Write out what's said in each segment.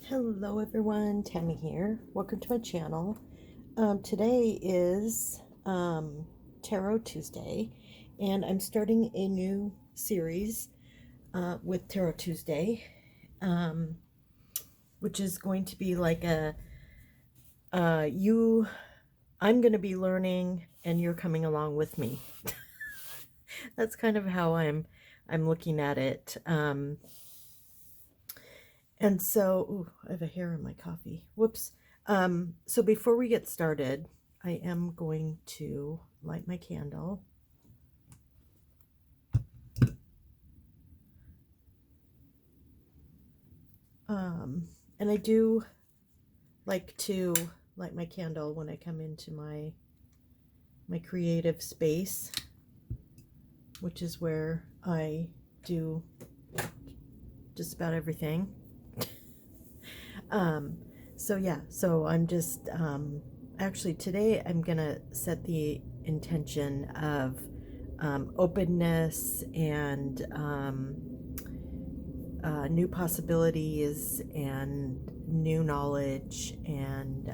Hello everyone, Tammy here. Welcome to my channel. Today is Tarot Tuesday, and I'm starting a new series with Tarot Tuesday, um, which is going to be like I'm going to be learning and you're coming along with me. That's kind of how I'm looking at it. And so, ooh, I have a hair in my coffee. Whoops. So before we get started, I am going to light my candle. And I do like to light my candle when I come into my creative space, which is where I do just about everything. So yeah, so I'm just actually today I'm gonna set the intention of openness and new possibilities and new knowledge, and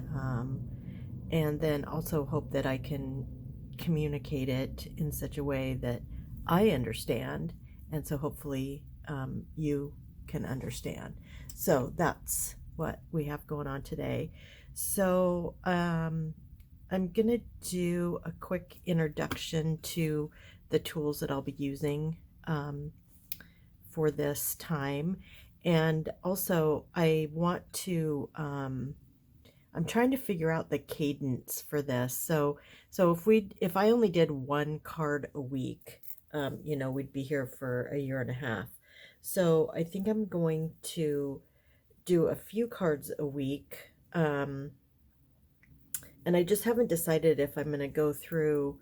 then also hope that I can communicate it in such a way that I understand, and so hopefully you can understand. So that's what we have going on today. So I'm gonna do a quick introduction to the tools that I'll be using for this time, and also I want to I'm trying to figure out the cadence for this. So if I only did one card a week, we'd be here for a year and a half. So I think I'm going to do a few cards a week, and I just haven't decided if I'm going to go through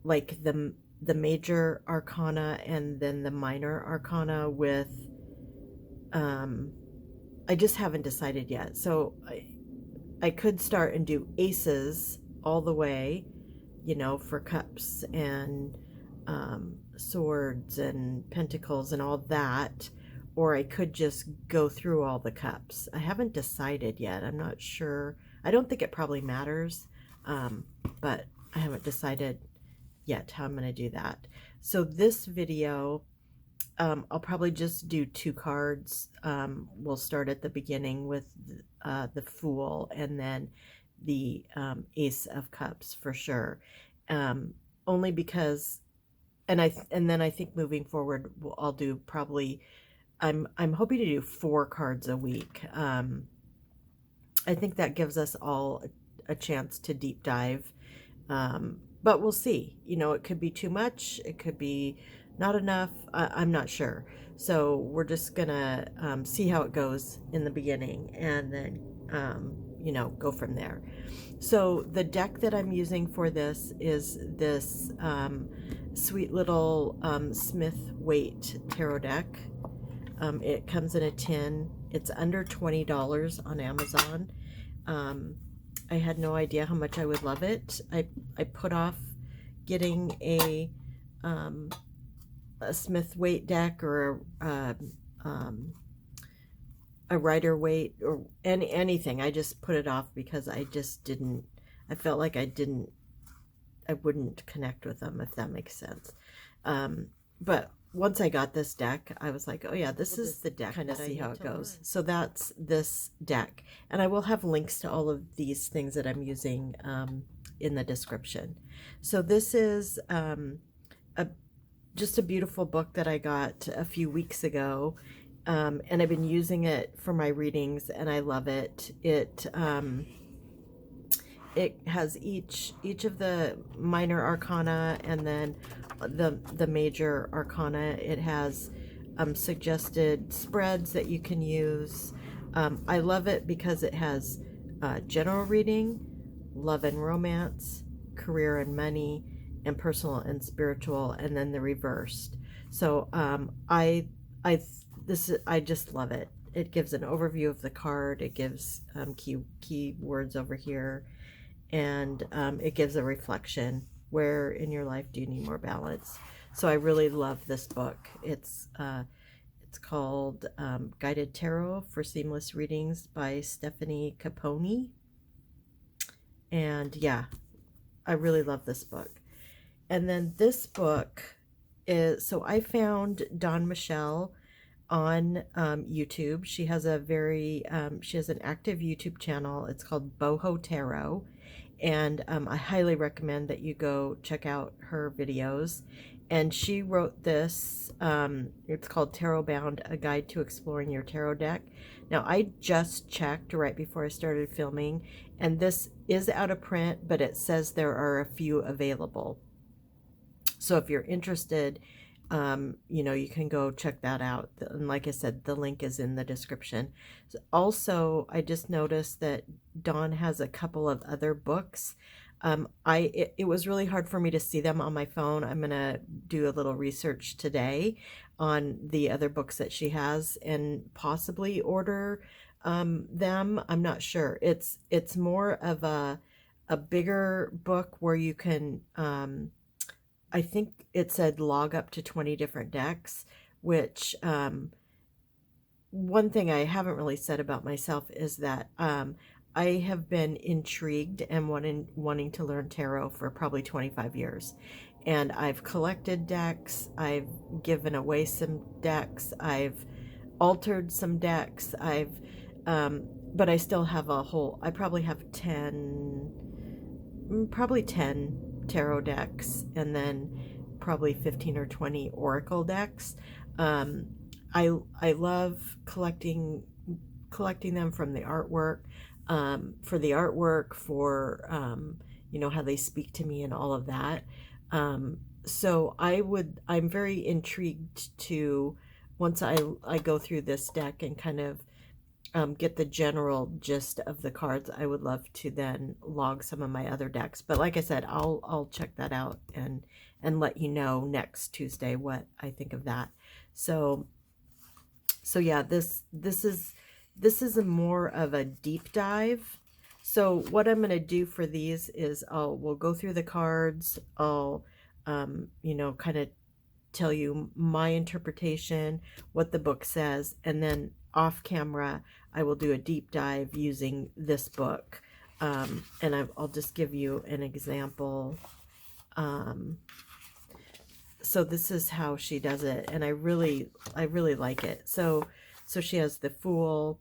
like the major arcana and then the minor arcana with I just haven't decided yet. So I could start and do aces all the way, for cups and swords and pentacles and all that, or I could just go through all the cups. I haven't decided yet. I'm not sure. I don't think it probably matters, but I haven't decided yet how I'm going to do that. So this video, I'll probably just do two cards. We'll start at the beginning with the Fool, and then the Ace of Cups for sure. Only because, and then I think moving forward, I'll do probably. I'm hoping to do 4 cards a week. I think that gives us all a chance to deep dive. But we'll see. It could be too much. It could be not enough. I'm not sure. So we're just gonna see how it goes in the beginning, and then go from there. So the deck that I'm using for this is this sweet little Smith Waite tarot deck. It comes in a tin. It's under $20 on Amazon. I had no idea how much I would love it. I put off getting a Smith Waite deck or a Rider Waite or anything. I just put it off because I just didn't. I felt like I wouldn't connect with them, if that makes sense. But once I got this deck, I was like, oh yeah, this is the deck. Kind of see how it goes. So that's this deck. And I will have links to all of these things that I'm using in the description. So this is just a beautiful book that I got a few weeks ago. And I've been using it for my readings, and I love it. It has each of the minor arcana and then the major arcana. It has suggested spreads that you can use. I love it because it has general reading, love and romance, career and money, and personal and spiritual, and then the reversed. So I just love it. It gives an overview of the card. It gives key words over here, and it gives a reflection. Where in your life do you need more balance? So I really love this book. It's It's called Guided Tarot for Seamless Readings by Stephanie Caponi. And yeah, I really love this book. And then this book is, so I found Dawn Michelle on YouTube. She has she has an active YouTube channel. It's called Boho Tarot. And I highly recommend that you go check out her videos. And she wrote this, it's called Tarot Bound, A Guide to Exploring Your Tarot Deck. Now, I just checked right before I started filming, and this is out of print, but it says there are a few available. So if you're interested, you can go check that out. And like I said, the link is in the description. Also, I just noticed that Dawn has a couple of other books. It was really hard for me to see them on my phone. I'm going to do a little research today on the other books that she has and possibly order them. I'm not sure. It's more of a bigger book where you can I think it said log up to 20 different decks, which one thing I haven't really said about myself is that I have been intrigued and wanting to learn tarot for probably 25 years. And I've collected decks, I've given away some decks, I've altered some decks, but I still have I probably have 10 tarot decks, and then probably 15 or 20 oracle decks. I love collecting them from the artwork, for the artwork, for how they speak to me and all of that. So I'm very intrigued to, once I go through this deck and kind of get the general gist of the cards, I would love to then log some of my other decks. But like I said, I'll check that out and let you know next Tuesday what I think of that. So yeah, this is a more of a deep dive. So what I'm going to do for these is we'll go through the cards. I'll kind of tell you my interpretation, what the book says, and then off camera I will do a deep dive using this book, and I'll just give you an example. So this is how she does it, and I really like it. So she has the Fool,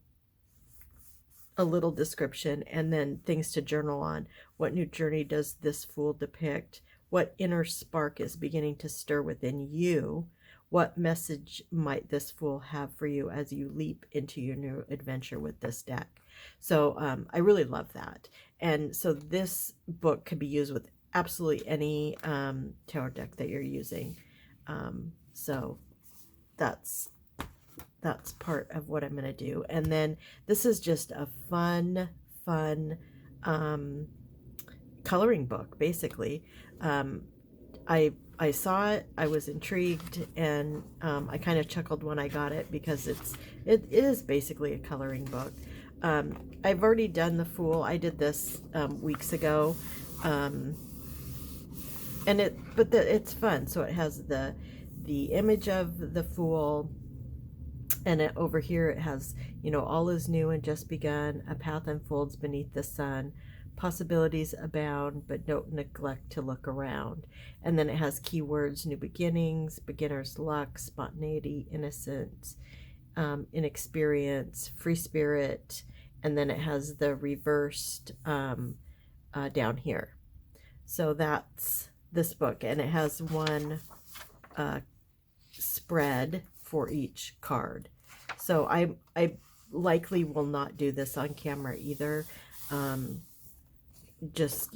a little description, and then things to journal on. What new journey does this Fool depict? What inner spark is beginning to stir within you? What message might this Fool have for you as you leap into your new adventure with this deck? So I really love that. And so this book could be used with absolutely any tarot deck that you're using. So that's part of what I'm going to do. And then this is just a fun coloring book, basically. I saw it, I was intrigued, and I kind of chuckled when I got it because it is basically a coloring book. I've already done the Fool. I did this weeks ago, and it's fun. So it has the image of the Fool, and over here it has, all is new and just begun. A path unfolds beneath the sun. Possibilities abound, but don't neglect to look around. And then it has keywords: new beginnings, beginner's luck, spontaneity, innocence, inexperience, free spirit, and then it has the reversed down here. So that's this book, and it has one spread for each card. So I likely will not do this on camera either. Just,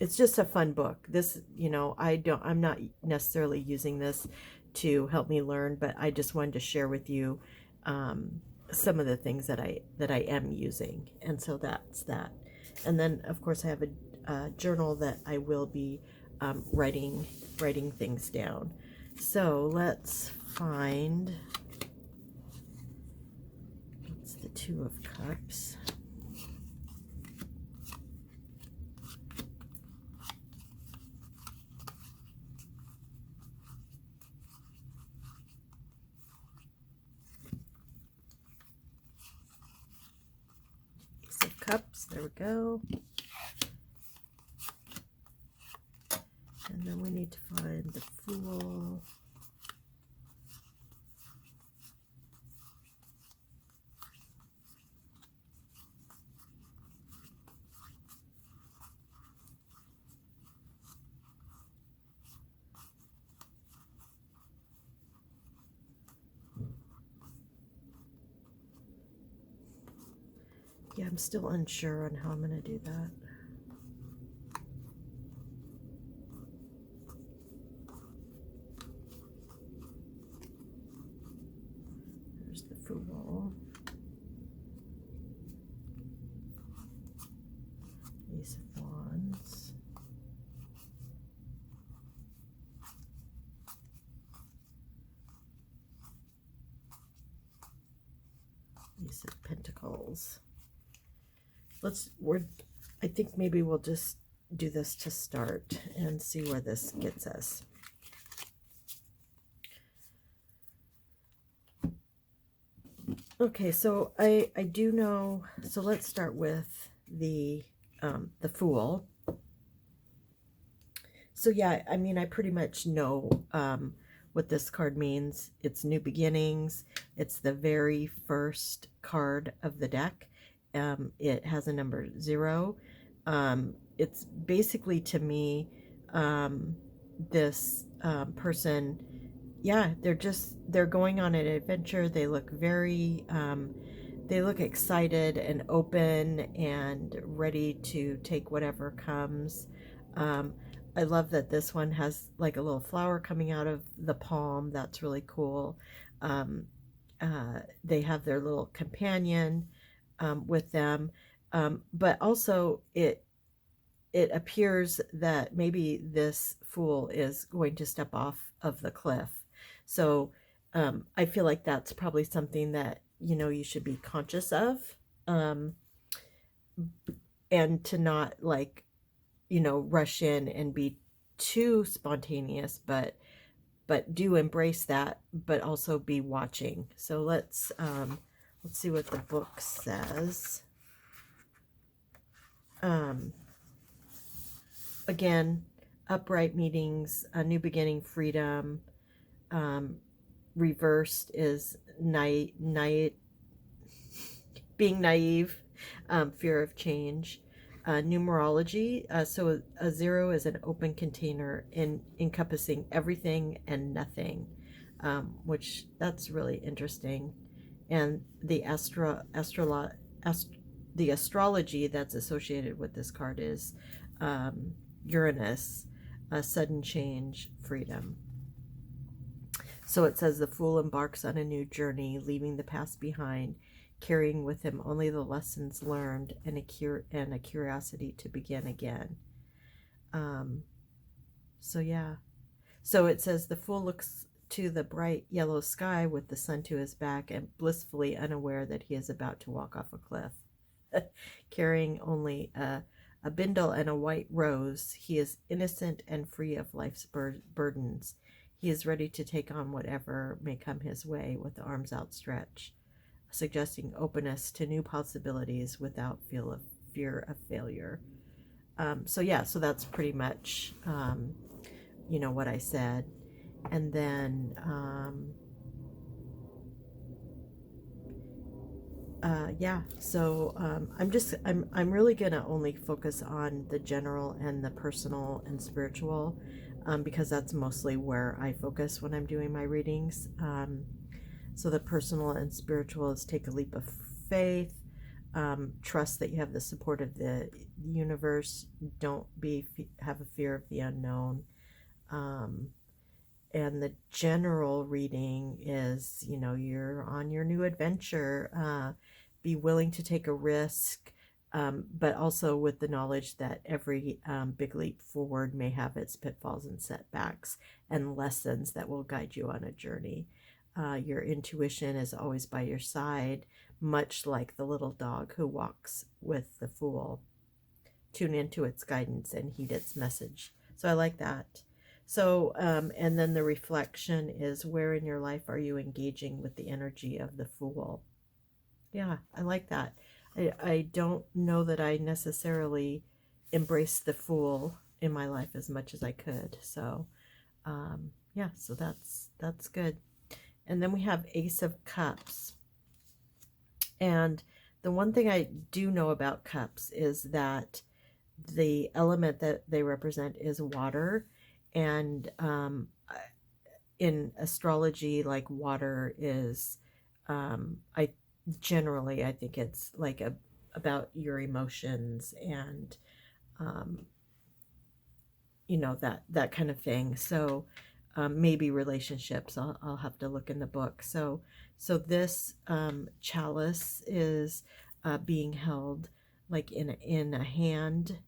it's just a fun book. This, I'm not necessarily using this to help me learn, but I just wanted to share with you some of the things that I am using. And so that's that. And then of course I have a journal that I will be writing things down. So let's find, it's the Two of Cups. Cups. There we go. And then we need to find the Fool. Yeah, I'm still unsure on how I'm going to do that. There's the Fool. Ace of Wands. Ace of Pentacles. I think maybe we'll just do this to start and see where this gets us. Okay, so I do know, so let's start with the Fool. So yeah, I mean, I pretty much know what this card means. It's new beginnings. It's the very first card of the deck. It has a number 0. It's basically, to me, this person, yeah, they're going on an adventure. They look they look excited and open and ready to take whatever comes. I love that this one has like a little flower coming out of the palm. That's really cool. They have their little companion with them, but also it appears that maybe this Fool is going to step off of the cliff. So I feel like that's probably something that you should be conscious of, and to not like rush in and be too spontaneous, but do embrace that, but also be watching. So let's see what the book says. Again, upright meetings, a new beginning, freedom. Reversed is being naive, fear of change. Numerology, so a 0 is an open container encompassing everything and nothing, which that's really interesting. And the the astrology that's associated with this card is Uranus, a sudden change, freedom. So it says the Fool embarks on a new journey, leaving the past behind, carrying with him only the lessons learned and a curiosity to begin again. So yeah. So it says the Fool looks to the bright yellow sky with the sun to his back and blissfully unaware that he is about to walk off a cliff. Carrying only a bindle and a white rose, he is innocent and free of life's burdens. He is ready to take on whatever may come his way with arms outstretched, suggesting openness to new possibilities without fear of failure. So yeah, so that's pretty much, what I said. And then, yeah, so I'm really gonna only focus on the general and the personal and spiritual, because that's mostly where I focus when I'm doing my readings. So the personal and spiritual is take a leap of faith, trust that you have the support of the universe, don't have a fear of the unknown. And the general reading is, you're on your new adventure, be willing to take a risk, but also with the knowledge that every big leap forward may have its pitfalls and setbacks and lessons that will guide you on a journey. Your intuition is always by your side, much like the little dog who walks with the Fool. Tune into its guidance and heed its message. So I like that. So, and then the reflection is, where in your life are you engaging with the energy of the Fool? Yeah, I like that. I don't know that I necessarily embraced the Fool in my life as much as I could. So yeah, so that's good. And then we have Ace of Cups. And the one thing I do know about cups is that the element that they represent is water. And in astrology, like water is, I generally, I think it's like about your emotions and, um, that kind of thing. So maybe relationships. I'll have to look in the book. So this chalice is being held like in a hand,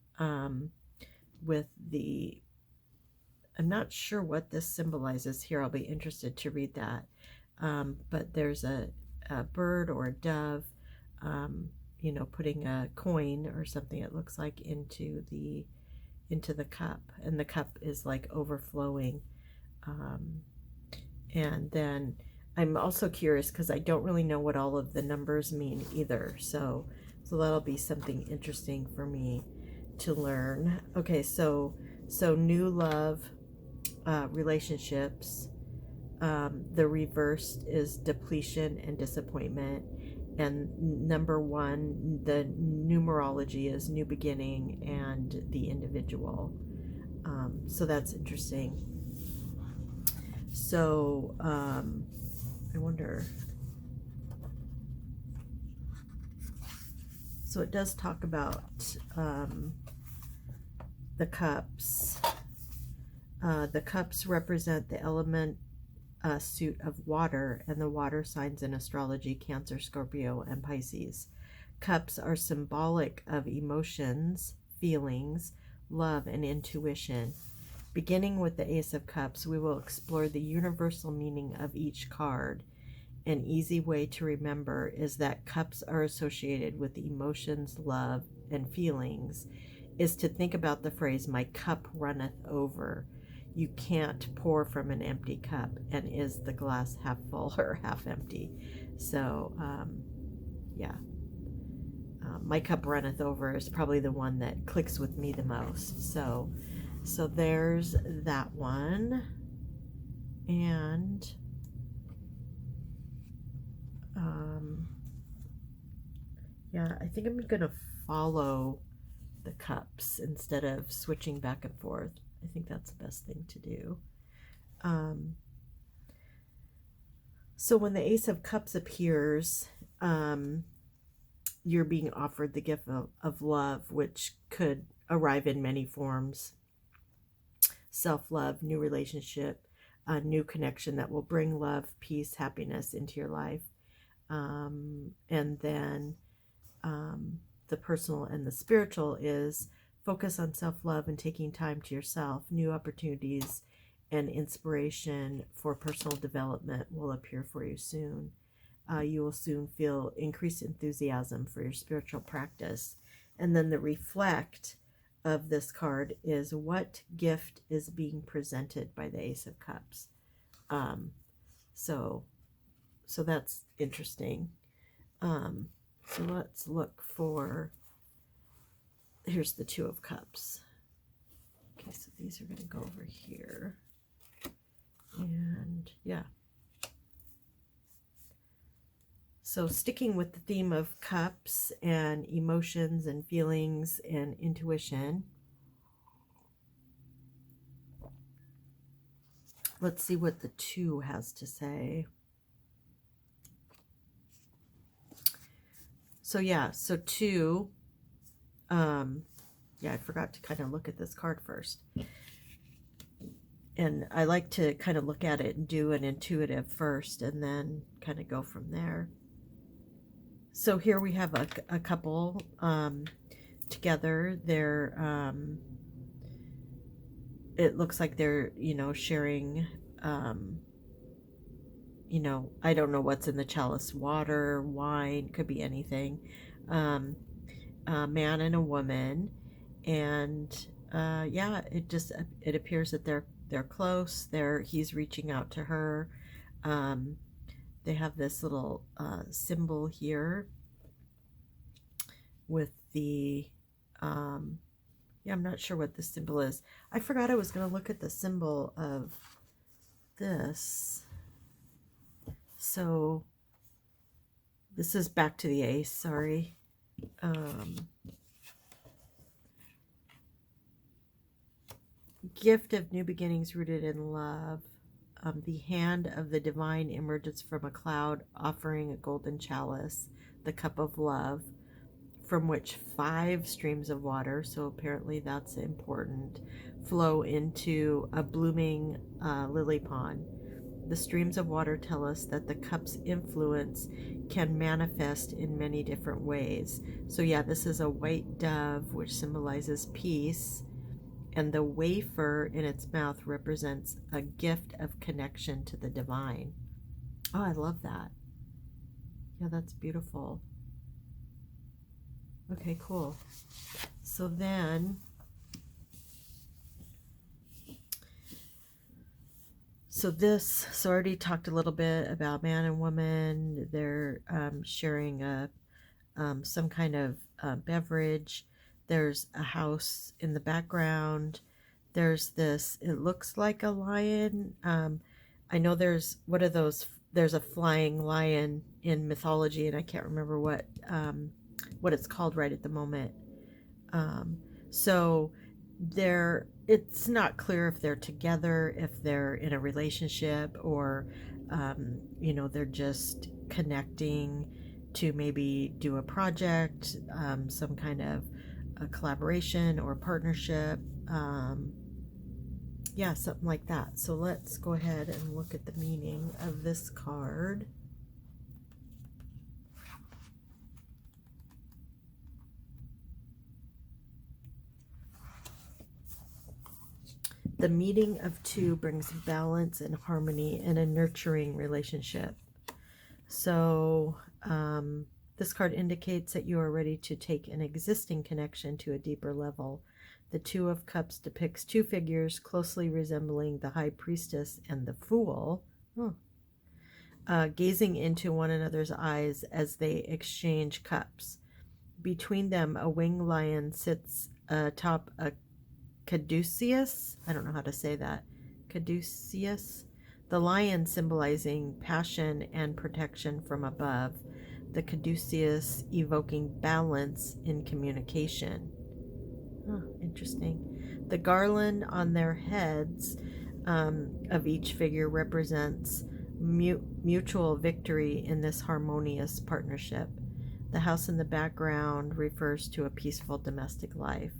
with the. I'm not sure what this symbolizes here. I'll be interested to read that. But there's a bird or a dove, um, putting a coin or something it looks like into the cup, and the cup is like overflowing. Um, and then I'm also curious because I don't really know what all of the numbers mean either. So that'll be something interesting for me to learn. Okay, so new love, relationships. The reversed is depletion and disappointment. And number one, the numerology is new beginning and the individual. So that's interesting. So I wonder. So it does talk about the cups. The cups represent the element suit of water, and the water signs in astrology: Cancer, Scorpio, and Pisces. Cups are symbolic of emotions, feelings, love, and intuition. Beginning with the Ace of Cups, we will explore the universal meaning of each card. An easy way to remember is that cups are associated with emotions, love, and feelings, is to think about the phrase, my cup runneth over. You can't pour from an empty cup, and is the glass half full or half empty? So yeah, my cup runneth over is probably the one that clicks with me the most. So there's that one. And yeah, I think I'm gonna follow the cups instead of switching back and forth. I think that's the best thing to do. So when the Ace of Cups appears, you're being offered the gift of love, which could arrive in many forms: self-love, new relationship, a new connection that will bring love, peace, happiness into your life. And then the personal and the spiritual is focus on self-love and taking time to yourself. New opportunities and inspiration for personal development will appear for you soon. You will soon feel increased enthusiasm for your spiritual practice. And then the reflect of this card is what gift is being presented by the Ace of Cups. So that's interesting. So let's look for, here's the Two of Cups. Okay, so these are going to go over here. And yeah. So sticking with the theme of cups and emotions and feelings and intuition, let's see what the Two has to say. So yeah, so Two, yeah, I forgot to kind of look at this card first. And I like to kind of look at it and do an intuitive first and then kind of go from there. So here we have a couple together. They're, it looks like they're, sharing, I don't know what's in the chalice: water, wine, could be anything. A man and a woman. And yeah, it appears that they're close. He's reaching out to her. They have this little symbol here. with the, yeah, I'm not sure what the symbol is. I forgot I was going to look at the symbol of this. So this is back to the ace, sorry. Gift of new beginnings rooted in love. The hand of the divine emerges from a cloud, offering a golden chalice, the cup of love, from which 5 streams of water, so apparently that's important, flow into a blooming lily pond. The streams of water tell us that the cup's influence can manifest in many different ways. So yeah, this is a white dove, which symbolizes peace, and the wafer in its mouth represents a gift of connection to the divine. Oh, I love that. Yeah, that's beautiful. Okay, cool. So then, so I already talked a little bit about man and woman. They're sharing some kind of beverage. There's a house in the background. There's this, it looks like a lion. I know there's, what are those? There's a flying lion in mythology, and I can't remember what it's called right at the moment. So it's not clear if they're together, if they're in a relationship, or they're just connecting to maybe do a project, some kind of a collaboration or partnership. Yeah, something like that. So let's go ahead and look at the meaning of this card. The meeting of two brings balance and harmony in a nurturing relationship. So this card indicates that you are ready to take an existing connection to a deeper level. The Two of Cups depicts 2 figures closely resembling the High Priestess and the Fool, gazing into one another's eyes as they exchange cups. Between them, a winged lion sits atop a caduceus. I don't know how to say that. Caduceus. The lion symbolizing passion and protection from above. The caduceus evoking balance in communication. Oh, interesting. The garland on their heads of each figure represents mutual victory in this harmonious partnership. The house in the background refers to a peaceful domestic life.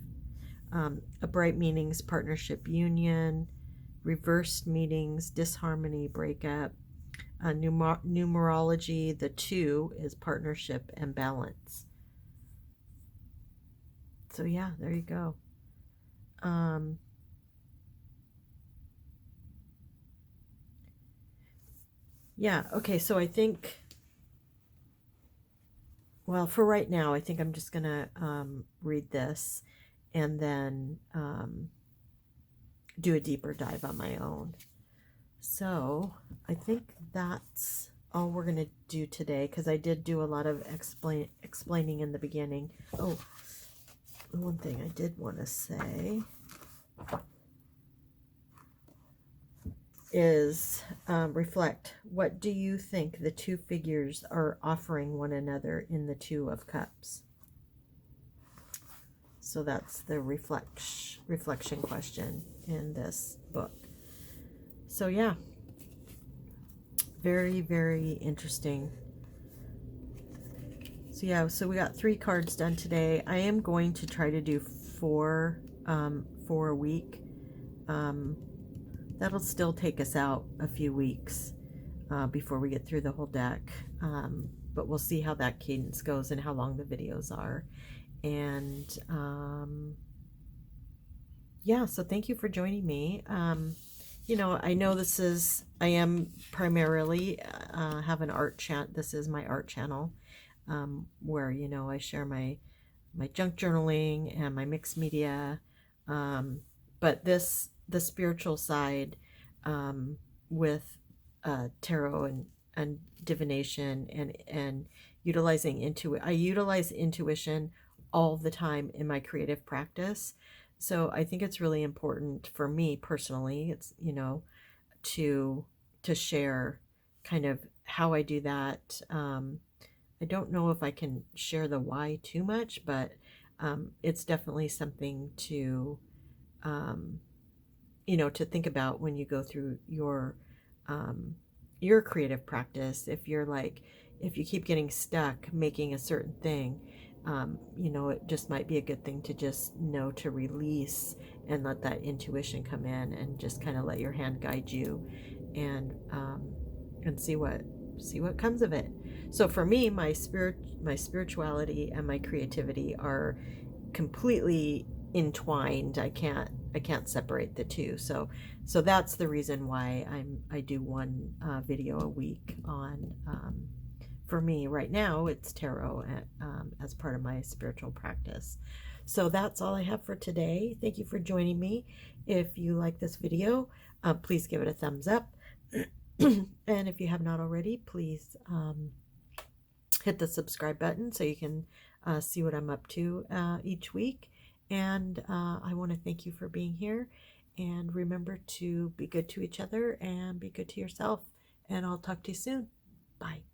A bright meanings, partnership, union. Reversed meanings, disharmony, breakup. Numerology, the 2 is partnership and balance. So yeah, there you go. Yeah, okay, so I think, well, for right now, I think I'm just going to read this and then do a deeper dive on my own. So I think that's all we're going to do today, because I did do a lot of explaining in the beginning. Oh, one thing I did want to say is reflect. What do you think the 2 figures are offering one another in the 2 of Cups? So that's the reflection question in this book. So yeah, very, very interesting. So yeah, so we got 3 cards done today. I am going to try to do 4 a week. That'll still take us out a few weeks before we get through the whole deck. But we'll see how that cadence goes and how long the videos are. And yeah, so thank you for joining me. I know I am primarily have an art channel. This is my art channel where, I share my junk journaling and my mixed media. But the spiritual side with tarot and divination and utilizing I utilize intuition all the time in my creative practice. So I think it's really important for me personally, it's, to share kind of how I do that. I don't know if I can share the why too much, but it's definitely something to to think about when you go through your creative practice. If you keep getting stuck making a certain thing, it just might be a good thing to just know to release and let that intuition come in and just kind of let your hand guide you, and see what comes of it. So for me, my spirituality and my creativity are completely entwined. I can't separate the two. So that's the reason why I do one video a week on. For me right now, it's tarot as part of my spiritual practice. So that's all I have for today. Thank you for joining me. If you like this video, please give it a thumbs up. And if you have not already, please hit the subscribe button so you can see what I'm up to each week. And I want to thank you for being here. And remember to be good to each other and be good to yourself. And I'll talk to you soon. Bye.